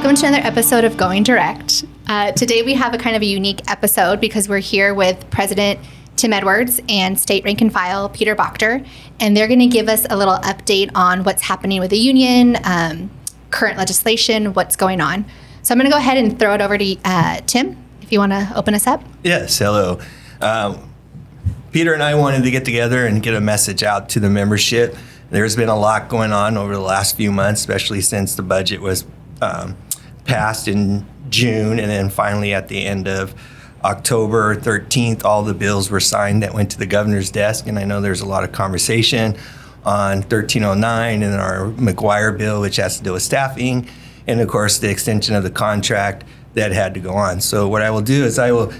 Welcome to another episode of Going Direct. Today we have a kind of a unique episode because we're here with President Tim Edwards and State Rank and File Peter Bochter, and they're going to give us a little update on what's happening with the union, current legislation, what's going on. So I'm going to go ahead and throw it over to Tim, if you want to open us up. Yes, hello. Peter and I wanted to get together and get a message out to the membership. There's been a lot going on over the last few months, especially since the budget was passed in June, and then finally at the end of October 13th, all the bills were signed that went to the governor's desk, and I know there's a lot of conversation on 1309 and our McGuire bill, which has to do with staffing, and of course the extension of the contract that had to go on. So what I will do is I will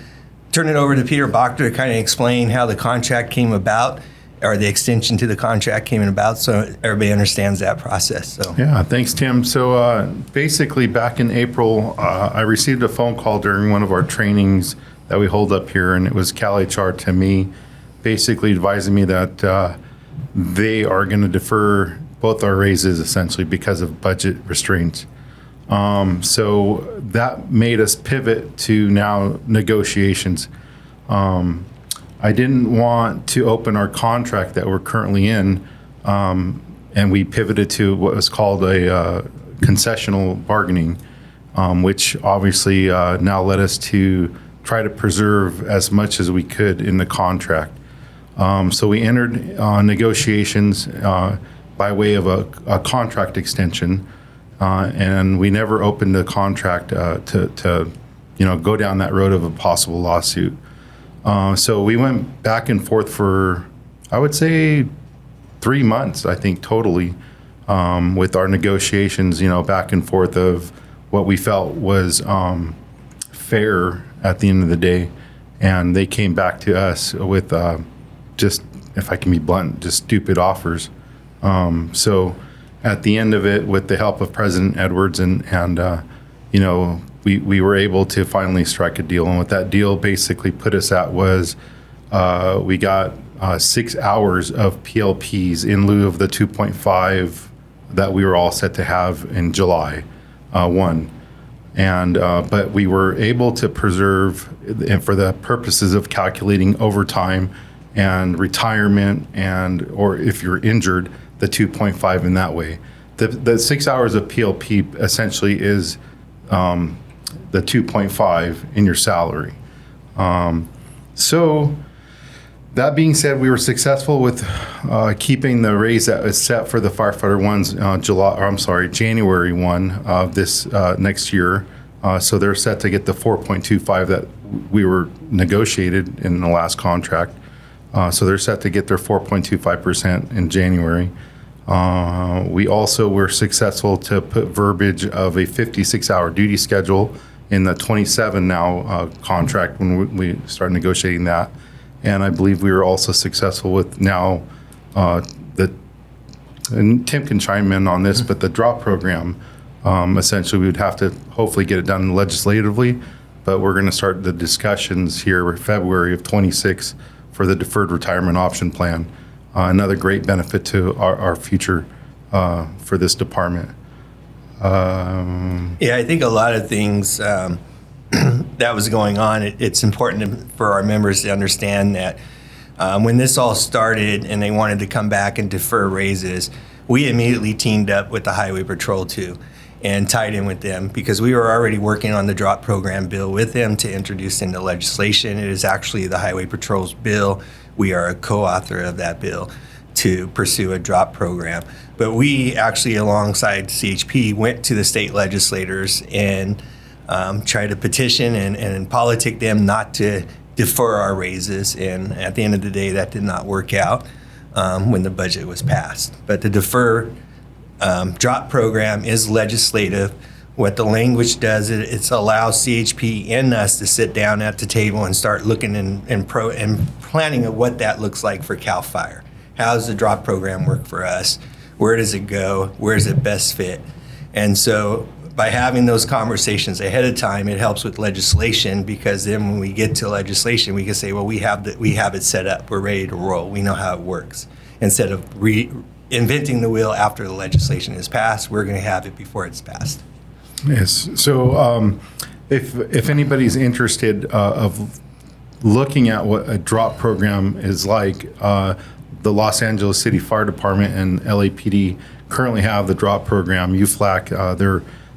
turn it over to Peter Bochter to kind of explain how the contract came about, or the extension to the contract came about, so everybody understands that process. So yeah, thanks, Tim. So basically back in April, I received a phone call during one of our trainings that we hold up here, and it was Cal HR to me, basically advising me that they are going to defer both our raises essentially because of budget restraints. So that made us pivot to now negotiations. I didn't want to open our contract that we're currently in, and we pivoted to what was called a concessional bargaining, which obviously now led us to try to preserve as much as we could in the contract. So we entered negotiations by way of a contract extension, and we never opened the contract to go down that road of a possible lawsuit. So we went back and forth for, I would say, 3 months, I think, totally, with our negotiations, back and forth of what we felt was fair at the end of the day. And they came back to us with just, if I can be blunt, just stupid offers. So at the end of it, with the help of President Edwards and we were able to finally strike a deal. And what that deal basically put us at was we got 6 hours of PLPs in lieu of the 2.5 that we were all set to have in July 1. And but we were able to preserve, and for the purposes of calculating overtime and retirement, or if you're injured, the 2.5 in that way. The 6 hours of PLP essentially is the 2.5 in your salary. So that being said, we were successful with keeping the raise that was set for the firefighter ones January 1 of this next year. So they're set to get the 4.25 that we were negotiated in the last contract. So they're set to get their 4.25% in January. We also were successful to put verbiage of a 56-hour duty schedule in the 27 now contract when we started negotiating that. And I believe we were also successful with now and Tim can chime in on this, but the drop program, essentially we would have to hopefully get it done legislatively, but we're going to start the discussions here in February of 26 for the deferred retirement option plan. Another great benefit to our future for this department. yeah, I think a lot of things that was going on, it's important for our members to understand that when this all started and they wanted to come back and defer raises, we immediately teamed up with the Highway Patrol too and tied in with them because we were already working on the drop program bill with them to introduce into legislation. It is actually the Highway Patrol's bill. We are a co-author of that bill to pursue a drop program. But we actually, alongside CHP, went to the state legislators and tried to petition and politic them not to defer our raises. And at the end of the day, that did not work out when the budget was passed. But the defer drop program is legislative. What the language does, it allows CHP and us to sit down at the table and start looking and planning of what that looks like for CAL FIRE. How does the drop program work for us? Where does it go? Where does it best fit? And so by having those conversations ahead of time, it helps with legislation because then when we get to legislation, we can say, well, we have it set up. We're ready to roll. We know how it works. Instead of inventing the wheel after the legislation is passed, we're going to have it before it's passed. Yes. So if anybody's interested of looking at what a drop program is like, the Los Angeles City Fire Department and LAPD currently have the drop program. UFLAC,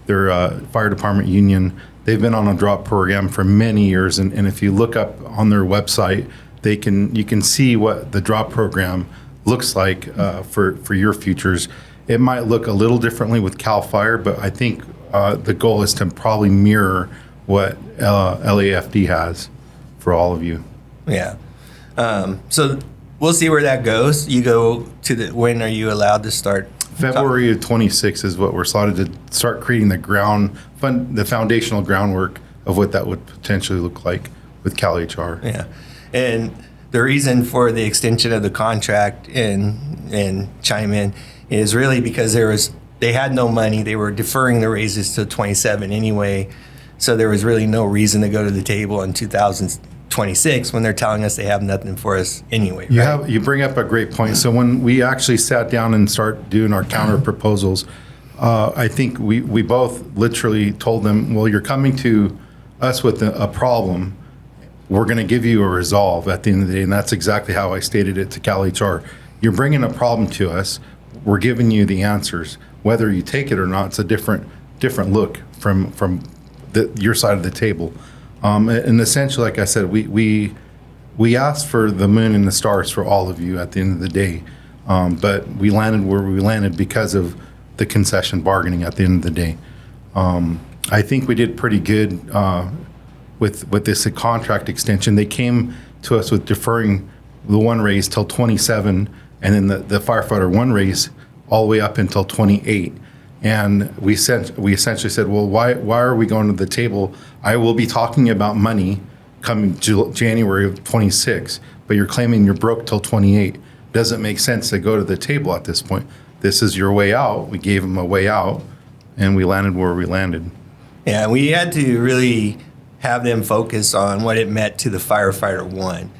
their fire department union, they've been on a drop program for many years. And if you look up on their website, you can see what the drop program looks like for your futures. It might look a little differently with CAL FIRE, but I think the goal is to probably mirror what LAFD has for all of you. Yeah. So we'll see where that goes. You go to when are you allowed to start? February of 26 is what we're slotted to start creating the foundational groundwork of what that would potentially look like with Cal HR. Yeah. And the reason for the extension of the contract and chime in is really because they had no money. They were deferring the raises to 27 anyway. So there was really no reason to go to the table in 2026 when they're telling us they have nothing for us anyway. Right? You bring up a great point. So when we actually sat down and start doing our counter proposals, I think we both literally told them, well, you're coming to us with a problem. We're going to give you a resolve at the end of the day. And that's exactly how I stated it to Cal HR. You're bringing a problem to us. We're giving you the answers. Whether you take it or not, it's a different look from your side of the table. And essentially, like I said, we asked for the moon and the stars for all of you at the end of the day. But we landed where we landed because of the concession bargaining at the end of the day. I think we did pretty good with this contract extension. They came to us with deferring the one raise till 27, and then the firefighter one raise all the way up until 28. And we essentially said, well, why are we going to the table? I will be talking about money coming January of 26, but you're claiming you're broke till 28. Doesn't make sense to go to the table at this point. This is your way out. We gave them a way out, and we landed where we landed. Yeah, we had to really have them focus on what it meant to the firefighter one,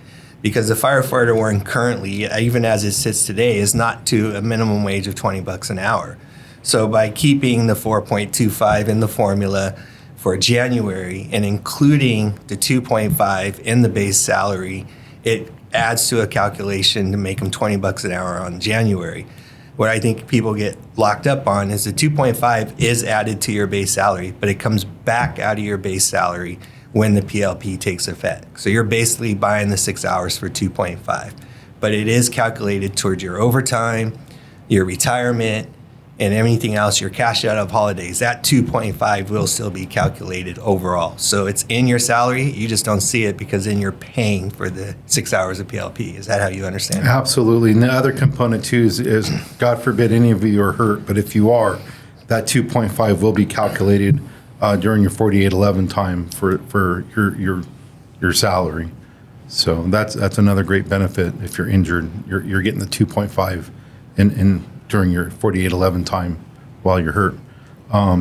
because the firefighter one currently, even as it sits today, is not to a minimum wage of $20 an hour. So by keeping the 4.25 in the formula for January and including the 2.5 in the base salary, it adds to a calculation to make them $20 an hour on January. What I think people get locked up on is the 2.5 is added to your base salary, but it comes back out of your base salary when the PLP takes effect. So you're basically buying the 6 hours for 2.5, but it is calculated towards your overtime, your retirement, and anything else, your cash out of holidays. That 2.5 will still be calculated overall. So it's in your salary, you just don't see it because then you're paying for the 6 hours of PLP. Is that how you understand it? Absolutely. And the other component too is God forbid any of you are hurt, but if you are, that 2.5 will be calculated during your 4811 time for your salary. So that's another great benefit. If you're injured, you're getting the 2.5 in during your 4811 time while you're hurt.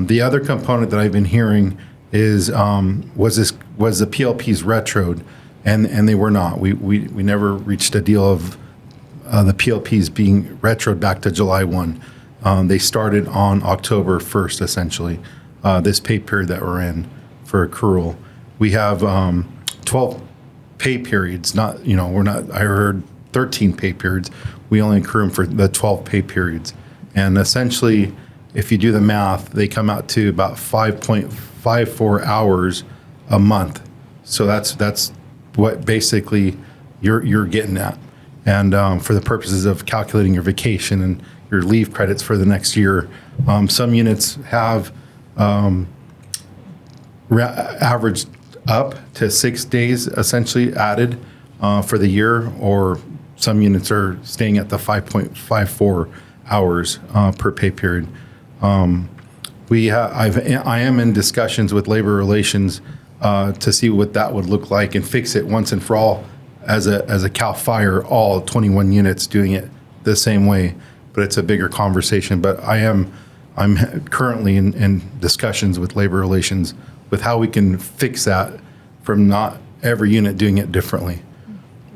The other component that I've been hearing is was the PLPs retroed, and they were not. We never reached a deal of the PLPs being retroed back to July 1. They started on October 1st, essentially, this pay period that we're in for accrual. We have 12 pay periods, I heard 13 pay periods. We only accrue them for the 12 pay periods. And essentially, if you do the math, they come out to about 5.54 hours a month. So that's what basically you're getting at. And for the purposes of calculating your vacation and your leave credits for the next year, some units have averaged up to 6 days essentially added for the year, or some units are staying at the 5.54 hours per pay period. I am in discussions with labor relations to see what that would look like and fix it once and for all as a CAL FIRE, all 21 units doing it the same way. But it's a bigger conversation. But I'm currently in discussions with labor relations with how we can fix that from not every unit doing it differently.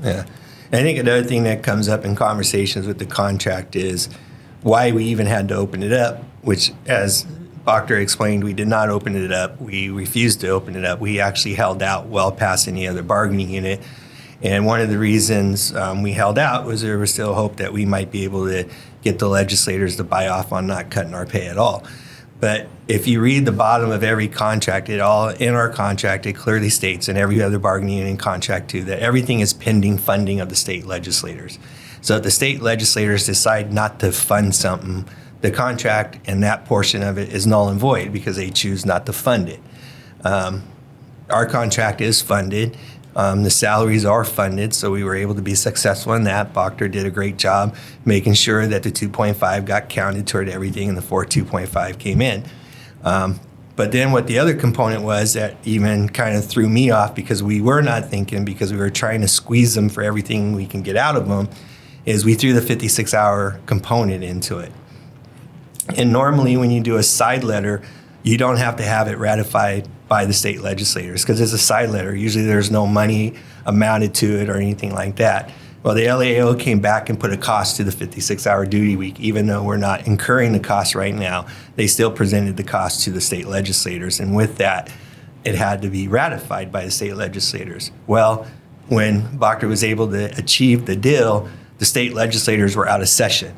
Yeah. I think another thing that comes up in conversations with the contract is why we even had to open it up, which, as Proctor explained, we did not open it up. We refused to open it up. We actually held out well past any other bargaining unit. And one of the reasons we held out was there was still hope that we might be able to get the legislators to buy off on not cutting our pay at all. But if you read the bottom of every contract, in our contract, it clearly states, and every other bargaining union contract too, that everything is pending funding of the state legislators. So if the state legislators decide not to fund something, the contract and that portion of it is null and void because they choose not to fund it. Our contract is funded. The salaries are funded, so we were able to be successful in that. Proctor did a great job making sure that the 2.5 got counted toward everything and the 2.5 came in. But then what the other component was that even kind of threw me off because we were not thinking, because we were trying to squeeze them for everything we can get out of them, is we threw the 56-hour component into it. And normally when you do a side letter, you don't have to have it ratified by the state legislators because it's a side letter. Usually there's no money amounted to it or anything like that. Well, the LAO came back and put a cost to the 56-hour duty week. Even though we're not incurring the cost right now, they still presented the cost to the state legislators. And with that, it had to be ratified by the state legislators. Well, when Proctor was able to achieve the deal, the state legislators were out of session.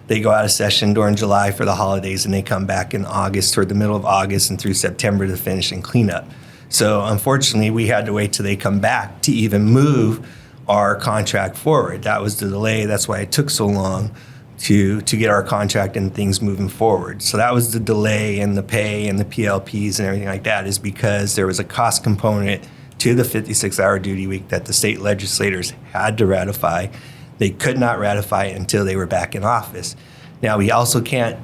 They go out of session during July for the holidays, and they come back in August, toward the middle of August and through September to finish and clean up. So unfortunately, we had to wait till they come back to even move our contract forward. That was the delay. That's why it took so long to get our contract and things moving forward. So that was the delay in the pay and the PLPs and everything like that, is because there was a cost component to the 56-hour duty week that the state legislators had to ratify. They could not ratify it until they were back in office. Now, we also can't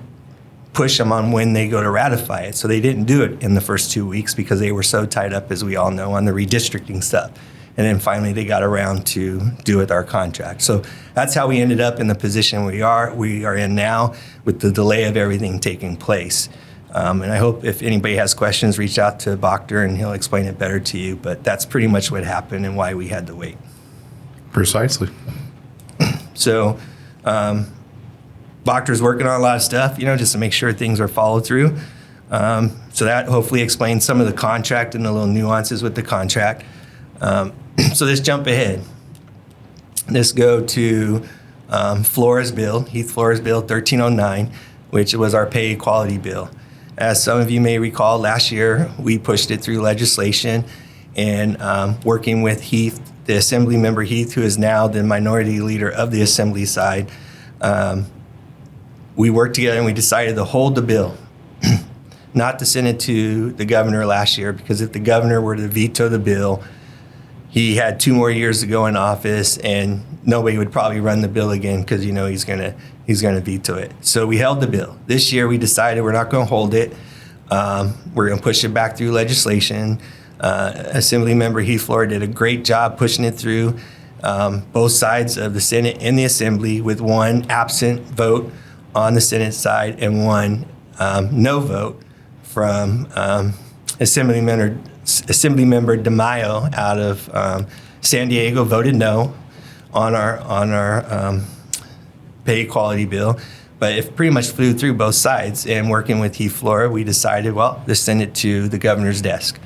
push them on when they go to ratify it. So they didn't do it in the first 2 weeks because they were so tied up, as we all know, on the redistricting stuff. And then finally they got around to do with our contract. So that's how we ended up in the position we are in now, with the delay of everything taking place. And I hope if anybody has questions, reach out to Proctor and he'll explain it better to you. But that's pretty much what happened and why we had to wait. Precisely. So Proctor's working on a lot of stuff, just to make sure things are followed through. So that hopefully explains some of the contract and the little nuances with the contract. So let's jump ahead. Let's go to Flora's bill, Heath Flora's bill 1309, which was our pay equality bill. As some of you may recall, last year we pushed it through legislation, and working with Heath, the Assembly member Heath, who is now the minority leader of the Assembly side, we worked together and we decided to hold the bill, not to send it to the governor last year, because if the governor were to veto the bill, he had 2 more years to go in office, and nobody would probably run the bill again because he's gonna veto it. So we held the bill. This year we decided we're not going to hold it. We're going to push it back through legislation. Assemblymember Heath Flora did a great job pushing it through both sides of the Senate and the Assembly, with one absent vote on the Senate side and one no vote from Assemblymember DeMaio out of San Diego voted no on our pay equality bill. But it pretty much flew through both sides. And working with Heath Flora, we decided, well, let's send it to the governor's desk.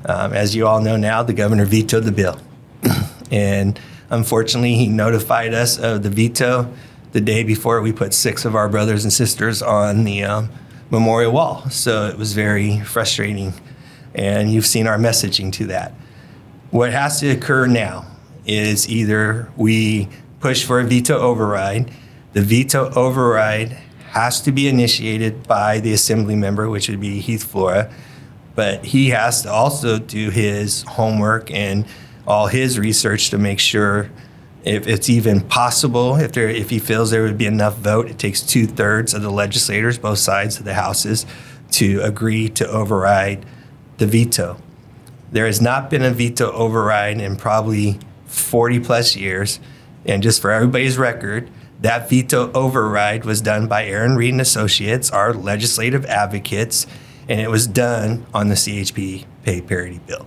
As you all know now, the governor vetoed the bill. And unfortunately, he notified us of the veto the day before we put 6 of our brothers and sisters on the memorial wall. So it was very frustrating. And you've seen our messaging to that. What has to occur now is either we push for a veto override. The veto override has to be initiated by the Assembly member, which would be Heath Flora. But he has to also do his homework and all his research to make sure if it's even possible, if he feels there would be enough vote. It takes 2/3 of the legislators, both sides of the houses, to agree to override the veto. There has not been a veto override in probably 40 plus years. And just for everybody's record, that veto override was done by Aaron Reed and Associates, our legislative advocates, and it was done on the CHP pay parity bill.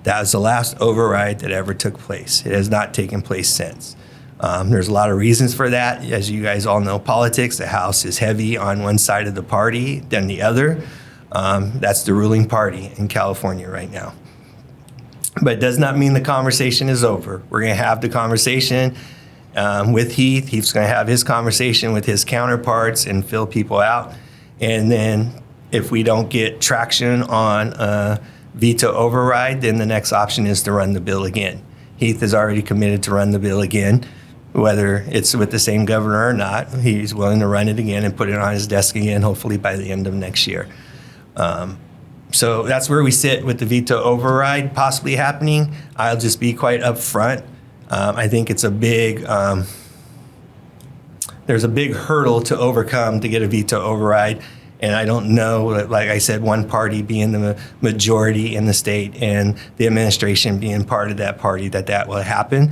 That was the last override that ever took place. It has not taken place since. There's a lot of reasons for that. As you guys all know, politics, the House is heavy on one side of the party than the other. That's the ruling party in California right now. But it does not mean the conversation is over. We're going to have the conversation with Heath. He's going to have his conversation with his counterparts and fill people out. And then if we don't get traction on veto override, then the next option is to run the bill again. Heath has already committed to run the bill again, whether it's with the same governor or not. He's willing to run it again and put it on his desk again, hopefully by the end of next year. So that's where we sit with the veto override possibly happening. I'll just be quite upfront. I think it's a big, there's a big hurdle to overcome to get a veto override. And I don't know, like I said, one party being the majority in the state and the administration being part of that party, that will happen.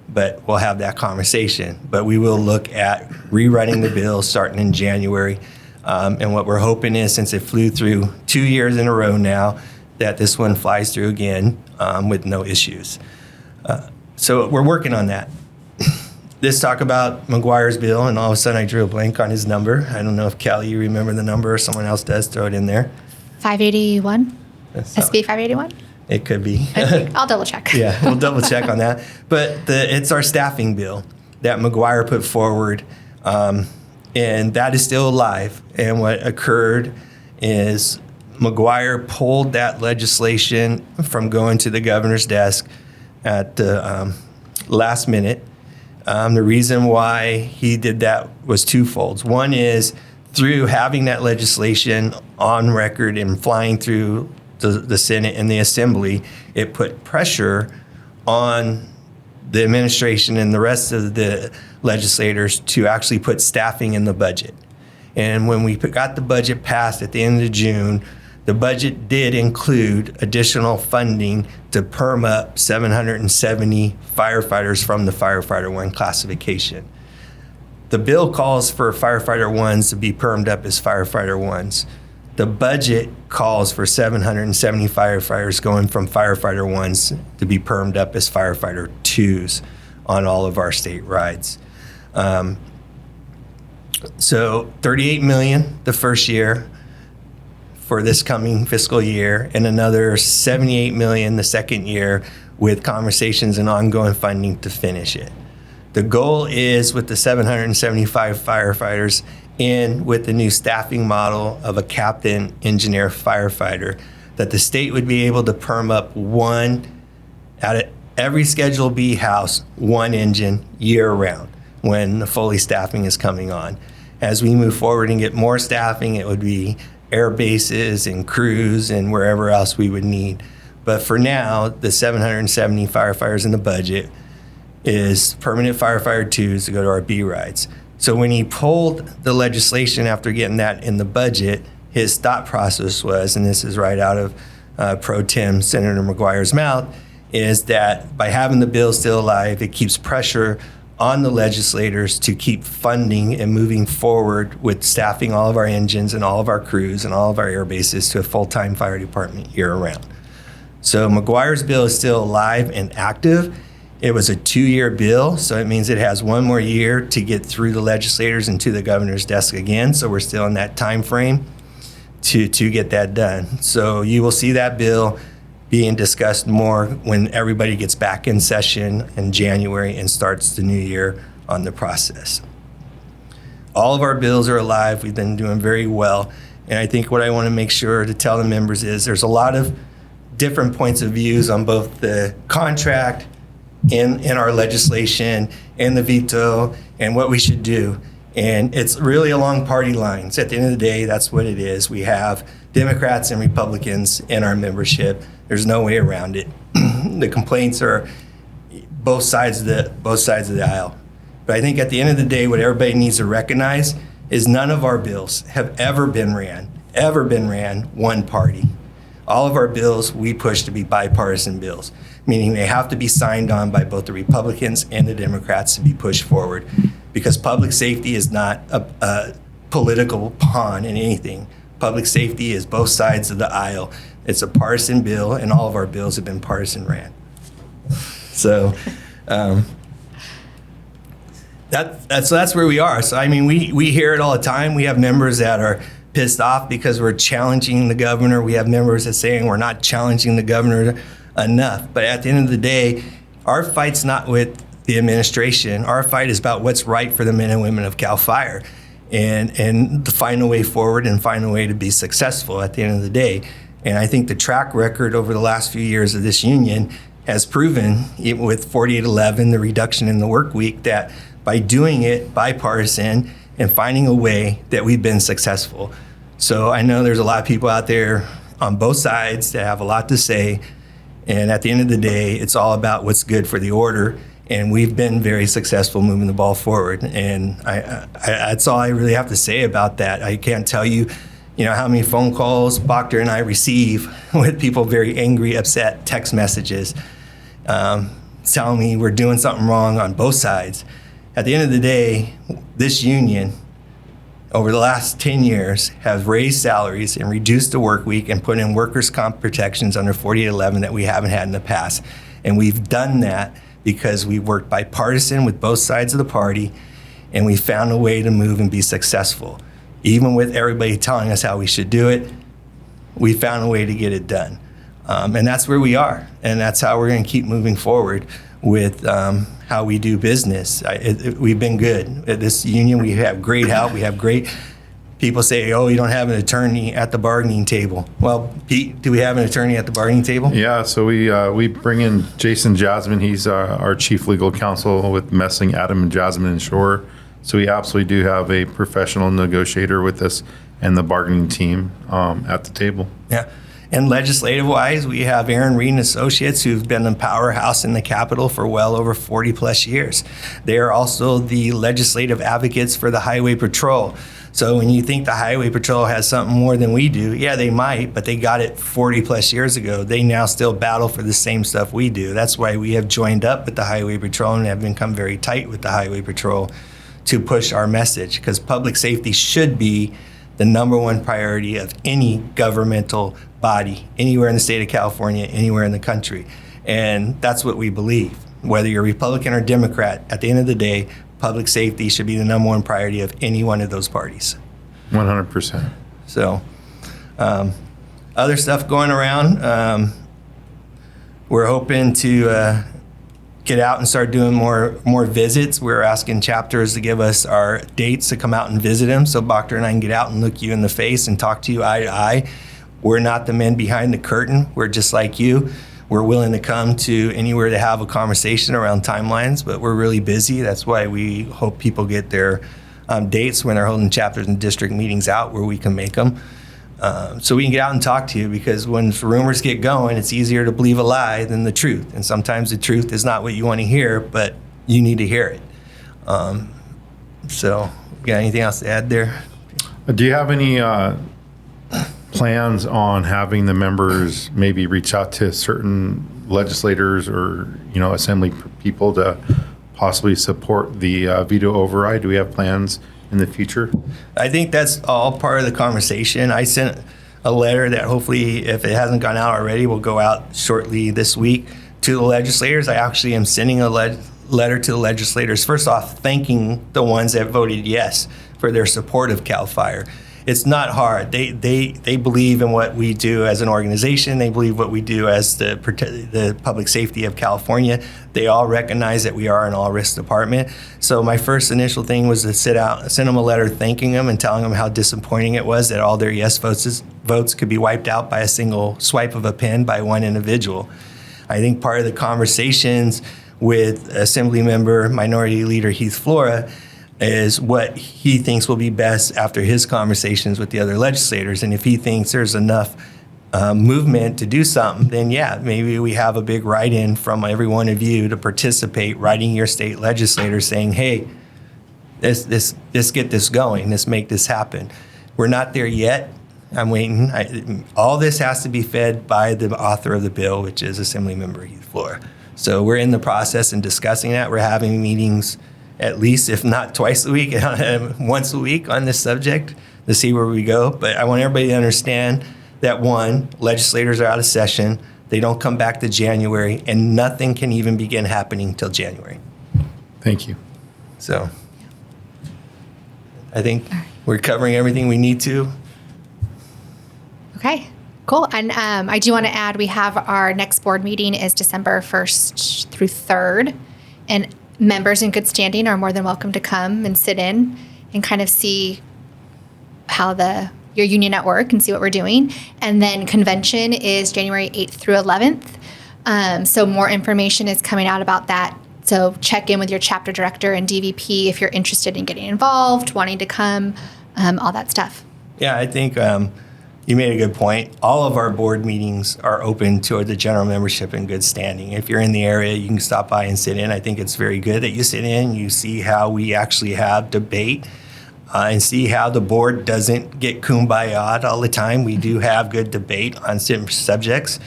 But we'll have that conversation. But we will look at rerunning the bill starting in January. And what we're hoping is, since it flew through 2 years in a row now, that this one flies through again with no issues. So we're working on that. Let's talk about McGuire's bill, and all of a sudden I drew a blank on his number. I don't know if Callie, you remember the number, or someone else does. Throw it in there. 581? SB 581? It could be. I'll double check. Yeah, we'll double check on that. But it's our staffing bill that McGuire put forward. And that is still alive. And what occurred is McGuire pulled that legislation from going to the governor's desk at the last minute. The reason why he did that was twofold. One is through having that legislation on record and flying through the Senate and the Assembly, it put pressure on the administration and the rest of the legislators to actually put staffing in the budget. And when we got the budget passed at the end of June, the budget did include additional funding to perm up 770 firefighters from the Firefighter 1 classification. The bill calls for Firefighter 1s to be permed up as Firefighter 1s. The budget calls for 770 firefighters going from Firefighter 1s to be permed up as Firefighter 2s on all of our state rides. So $38 million the first year for this coming fiscal year, and another $78 million the second year, with conversations and ongoing funding to finish it. The goal is, with the 775 firefighters and with the new staffing model of a captain, engineer, firefighter, that the state would be able to perm up one at every Schedule B house, one engine year round when the fully staffing is coming on. As we move forward and get more staffing, it would be air bases and crews and wherever else we would need. But for now, the 770 firefighters in the budget is permanent firefighter 2s to go to our B rides. So when he pulled the legislation after getting that in the budget, his thought process was, and this is right out of Pro Tem Senator McGuire's mouth, is that by having the bill still alive, it keeps pressure on the legislators to keep funding and moving forward with staffing all of our engines and all of our crews and all of our air bases to a full-time fire department year-round. So McGuire's bill is still alive and active. It was a 2-year bill, so it means it has one more year to get through the legislators and to the governor's desk again. So we're still in that time frame to get that done. So you will see that bill being discussed more when everybody gets back in session in January and starts the new year on the process. All of our bills are alive. We've been doing very well. And I think what I want to make sure to tell the members is there's a lot of different points of views on both the contract in our legislation and the veto and what we should do. And it's really along party lines. At the end of the day, that's what it is. We have Democrats and Republicans in our membership. There's no way around it. The complaints are both sides of the aisle. But I think at the end of the day, what everybody needs to recognize is none of our bills have ever been ran one party. All of our bills we push to be bipartisan bills, meaning they have to be signed on by both the Republicans and the Democrats to be pushed forward, because public safety is not a political pawn in anything. Public safety is both sides of the aisle. It's a partisan bill, and all of our bills have been partisan ran. So that's where we are. So I mean, we hear it all the time. We have members that are pissed off because we're challenging the governor. We have members that saying we're not challenging the governor enough. But at the end of the day, our fight's not with the administration. Our fight is about what's right for the men and women of CAL FIRE, and to find a way forward and find a way to be successful at the end of the day. And I think the track record over the last few years of this union has proven, even with 4811, the reduction in the work week, that by doing it bipartisan and finding a way that we've been successful. So I know there's a lot of people out there on both sides that have a lot to say. And at the end of the day, it's all about what's good for the order. And we've been very successful moving the ball forward. And that's all I really have to say about that. I can't tell you, how many phone calls Boctor and I receive with people very angry, upset, text messages, telling me we're doing something wrong on both sides. At the end of the day, this union, over the last 10 years, has raised salaries and reduced the work week and put in workers' comp protections under 4811 that we haven't had in the past. And we've done that because we worked bipartisan with both sides of the party, and we found a way to move and be successful. Even with everybody telling us how we should do it, we found a way to get it done. And that's where we are. And that's how we're going to keep moving forward with how we do business. We've been good. At this union, we have great help. We have great people say, oh, you don't have an attorney at the bargaining table. Well, Pete, do we have an attorney at the bargaining table? Yeah, so we bring in Jason Jasmine. He's our chief legal counsel with Messing, Adam, and Jasmine and Shore. So we absolutely do have a professional negotiator with us and the bargaining team at the table. Yeah. And legislative-wise, we have Aaron Reed and Associates, who've been a powerhouse in the Capitol for well over 40-plus years. They are also the legislative advocates for the Highway Patrol. So when you think the Highway Patrol has something more than we do, yeah, they might, but they got it 40-plus years ago. They now still battle for the same stuff we do. That's why we have joined up with the Highway Patrol and have become very tight with the Highway Patrol to push our message, because public safety should be the number one priority of any governmental body anywhere in the state of California, anywhere in the country. And that's what we believe. Whether you're Republican or Democrat, at the end of the day, public safety should be the number one priority of any one of those parties. 100%. So, other stuff going around. We're hoping to get out and start doing more visits. We're asking chapters to give us our dates to come out and visit them, so Boctor and I can get out and look you in the face and talk to you eye to eye. We're not the men behind the curtain. We're just like you. We're willing to come to anywhere to have a conversation around timelines, but we're really busy. That's why we hope people get their dates when they're holding chapters and district meetings out where we can make them. So we can get out and talk to you, because when rumors get going, it's easier to believe a lie than the truth. And sometimes the truth is not what you want to hear, but you need to hear it. So, got anything else to add there? Do you have any plans on having the members maybe reach out to certain legislators or, assembly people to possibly support the veto override? Do we have plans in the future? I think that's all part of the conversation. I sent a letter that hopefully, if it hasn't gone out already, will go out shortly this week to the legislators. I actually am sending a letter to the legislators, first off, thanking the ones that voted yes for their support of CAL FIRE. It's not hard. They believe in what we do as an organization. They believe what we do as the public safety of California. They all recognize that we are an all-risk department. So my first initial thing was to send them a letter thanking them and telling them how disappointing it was that all their yes votes could be wiped out by a single swipe of a pen by one individual. I think part of the conversations with Assemblymember Minority Leader Heath Flora is what he thinks will be best after his conversations with the other legislators. And if he thinks there's enough movement to do something, then yeah, maybe we have a big write-in from every one of you to participate, writing your state legislators saying, hey, let's get this going, let's make this happen. We're not there yet. I'm waiting. All this has to be fed by the author of the bill, which is Assemblymember Heath Flora. So we're in the process and discussing that. We're having meetings at least, if not twice a week, once a week on this subject to see where we go. But I want everybody to understand that, one, legislators are out of session. They don't come back to January, and nothing can even begin happening till January. Thank you. So I think we're covering everything we need to. Okay, cool. And I do want to add, we have our next board meeting is December 1st through 3rd. And members in good standing are more than welcome to come and sit in and kind of see how your union at work and see what we're doing. And then convention is January 8th through 11th. So more information is coming out about that. So check in with your chapter director and DVP if you're interested in getting involved, wanting to come, all that stuff. Yeah, I think you made a good point. All of our board meetings are open to the general membership in good standing. If you're in the area, you can stop by and sit in. I think it's very good that you sit in, you see how we actually have debate, and see how the board doesn't get kumbaya all the time. We do have good debate on certain subjects.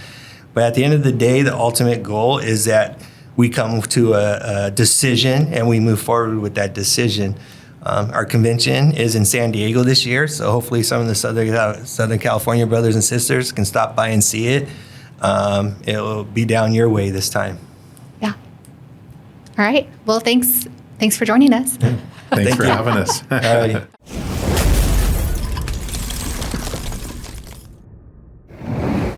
But at the end of the day, the ultimate goal is that we come to a decision and we move forward with that decision. Our convention is in San Diego this year, so hopefully some of the Southern California brothers and sisters can stop by and see it. It'll be down your way this time. Yeah. All right. Well, thanks for joining us. Thanks for you. having us. All righty.